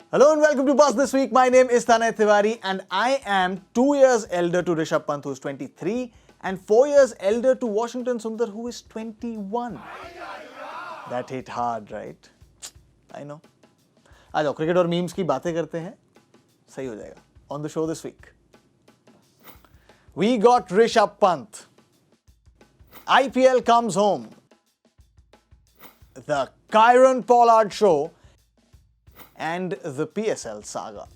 Hello and welcome to Buzz This Week. My name is Tanay Tiwari and I am 2 years elder to Rishabh Pant, who is 23, and 4 years elder to Washington Sundar, who is 21. That hit hard, right? I know. आ जाओ cricket और memes की बातें करते हैं, सही हो जाएगा. On the show this week, we got Rishabh Pant. IPL comes home. The Keiron Pollard show and the PSL Saga.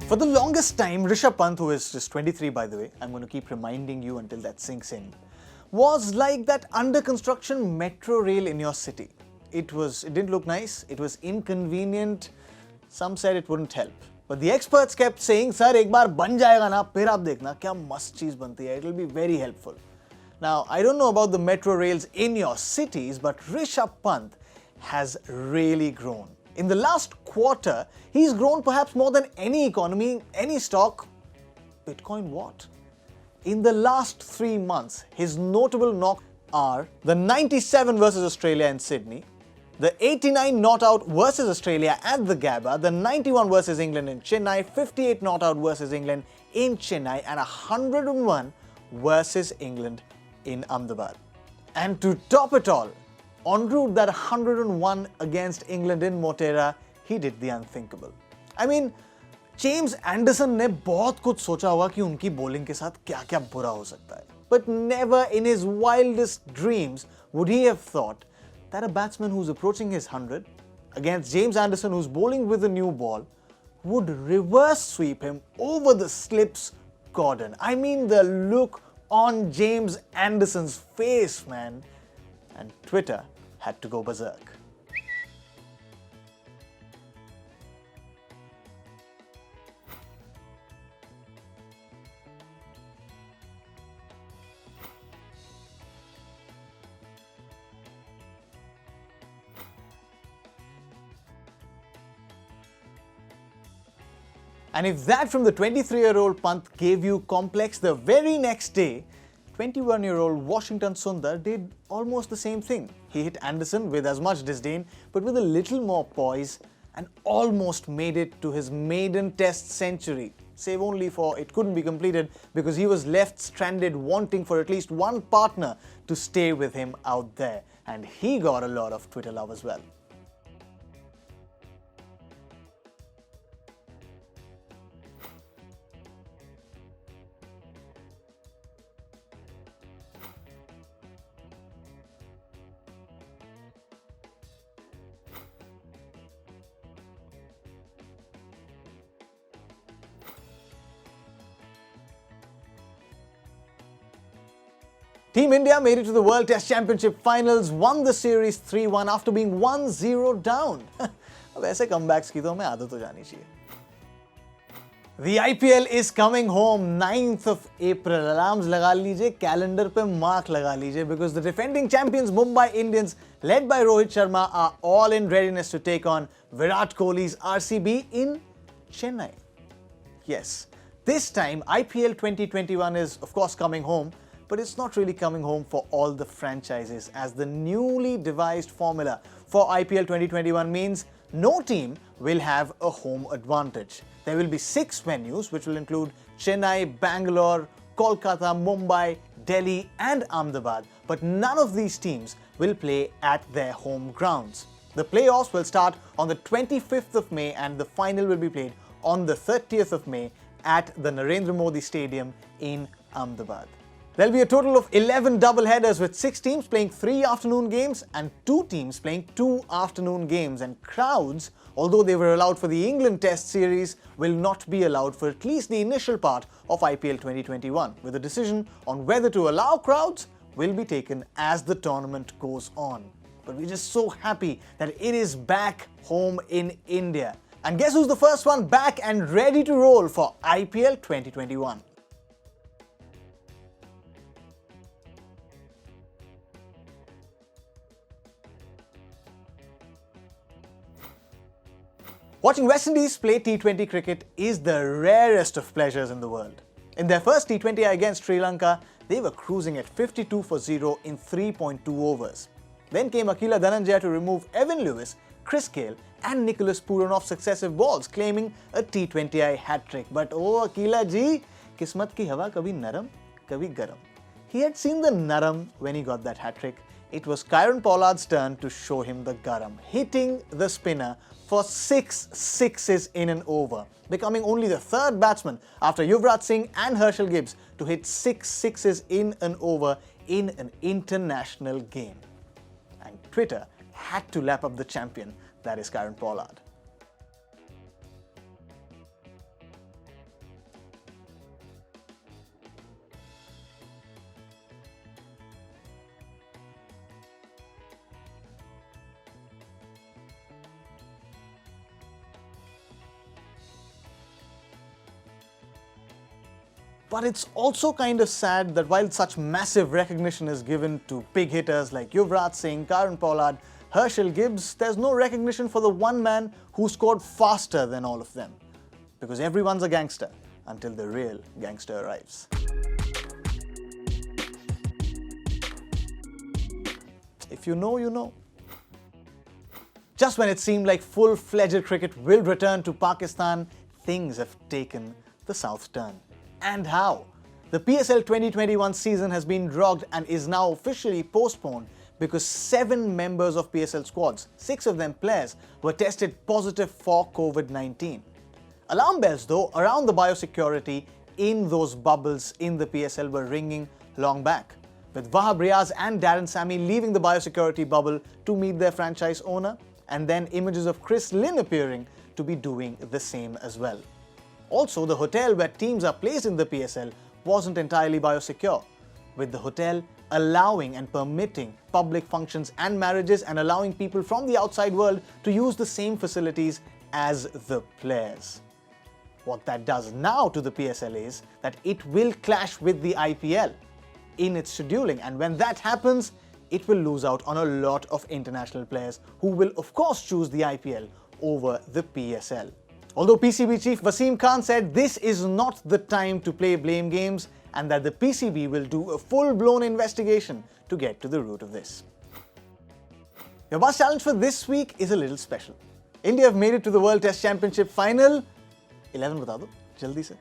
For the longest time, Rishabh Pant, who is just 23 by the way, I'm going to keep reminding you until that sinks in, was like that under construction metro rail in your city. It didn't look nice, it was inconvenient, some said it wouldn't help. But the experts kept saying, sir, एक बार बन जाएगा ना, फिर आप देखना क्या मस्त चीज बनती है, it will be very helpful. Now, I don't know about the metro rails in your cities, but Rishabh Pant has really grown. In the last quarter, he's grown perhaps more than any economy, any stock. Bitcoin what? In the last 3 months, his notable knocks are the 97 versus Australia in Sydney, the 89 not out versus Australia at the Gabba, the 91 versus England in Chennai, 58 not out versus England in Chennai, and 101 versus England in Ahmedabad. And to top it all, en route that 101 against England in Motera, he did the unthinkable. I mean, James Anderson ने बहुत कुछ सोचा होगा कि उनकी bowling के साथ क्या-क्या बुरा हो सकता है. But never in his wildest dreams would he have thought that a batsman who's approaching his 100 against James Anderson, who's bowling with a new ball, would reverse sweep him over the slips cordon. I mean, the look on James Anderson's face, man. And Twitter had to go berserk. And if that from the 23-year-old Pant gave you complex, the very next day, 21-year-old Washington Sundar did almost the same thing. He hit Anderson with as much disdain, but with a little more poise, and almost made it to his maiden test century. Save only for it couldn't be completed because he was left stranded wanting for at least one partner to stay with him out there. And he got a lot of Twitter love as well. Team India made it to the World Test Championship Finals, won the series 3-1 after being 1-0 down. अब ऐसे comebacks की तो हमें आदत हो जानी चाहिए. The IPL is coming home 9th of April. Alarms लगा लीजिए, calendar पे mark लगा लीजिए, because the defending champions Mumbai Indians, led by Rohit Sharma, are all in readiness to take on Virat Kohli's RCB in Chennai. Yes, this time IPL 2021 is of course coming home, but it's not really coming home for all the franchises, as the newly devised formula for IPL 2021 means no team will have a home advantage. There will be 6 venues, which will include Chennai, Bangalore, Kolkata, Mumbai, Delhi and Ahmedabad, but none of these teams will play at their home grounds. The playoffs will start on the 25th of May and the final will be played on the 30th of May at the Narendra Modi Stadium in Ahmedabad. There'll be a total of 11 double-headers with 6 teams playing 3 afternoon games and 2 teams playing 2 afternoon games. And crowds, although they were allowed for the England Test series, will not be allowed for at least the initial part of IPL 2021, with a decision on whether to allow crowds will be taken as the tournament goes on. But we're just so happy that it is back home in India. And guess who's the first one back and ready to roll for IPL 2021? Watching West Indies play T20 cricket is the rarest of pleasures in the world. In their first T20 against Sri Lanka, they were cruising at 52 for 0 in 3.2 overs. Then came Akila Dhananjaya to remove Evan Lewis, Chris Gale and Nicholas Puran off successive balls, claiming a T20I hat-trick. But oh Akila ji, kismat ki hawa kabhi naram, kabhi garam. He had seen the naram when he got that hat-trick. It was Keiron Pollard's turn to show him the garam, hitting the spinner for 6 sixes in an over, becoming only the third batsman after Yuvraj Singh and Herschel Gibbs to hit 6 sixes in an over in an international game. And Twitter had to lap up the champion, that is Keiron Pollard. But it's also kind of sad that while such massive recognition is given to big hitters like Yuvraj Singh, Keiron Pollard, Herschel Gibbs, there's no recognition for the one man who scored faster than all of them. Because everyone's a gangster until the real gangster arrives. If you know, you know. Just when it seemed like full-fledged cricket will return to Pakistan, things have taken the south turn. And how? The PSL 2021 season has been drogged and is now officially postponed because 7 members of PSL squads, 6 of them players, were tested positive for COVID-19. Alarm bells though around the biosecurity in those bubbles in the PSL were ringing long back, with Wahab Riaz and Darren Sammy leaving the biosecurity bubble to meet their franchise owner, and then images of Chris Lynn appearing to be doing the same as well. Also, the hotel where teams are placed in the PSL wasn't entirely biosecure, with the hotel allowing and permitting public functions and marriages and allowing people from the outside world to use the same facilities as the players. What that does now to the PSL is that it will clash with the IPL in its scheduling, and when that happens, it will lose out on a lot of international players who will of course choose the IPL over the PSL. Although PCB chief Wasim Khan said this is not the time to play blame games and that the PCB will do a full-blown investigation to get to the root of this. Your Buzz challenge for this week is a little special. India have made it to the World Test Championship final. 11 bata do, jaldi se.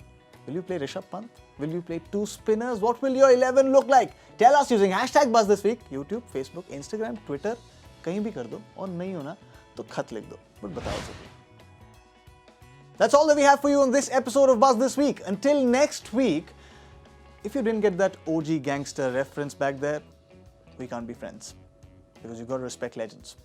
Will you play Rishabh Pant? Will you play 2 spinners? What will your 11 look like? Tell us using hashtag Buzz this week, YouTube, Facebook, Instagram, Twitter. कहीं भी कर दो और नहीं होना तो खत लिख दो. But बताओ ज़रूर. That's all that we have for you on this episode of Buzz This Week. Until next week, if you didn't get that OG gangster reference back there, we can't be friends. Because you've got to respect legends.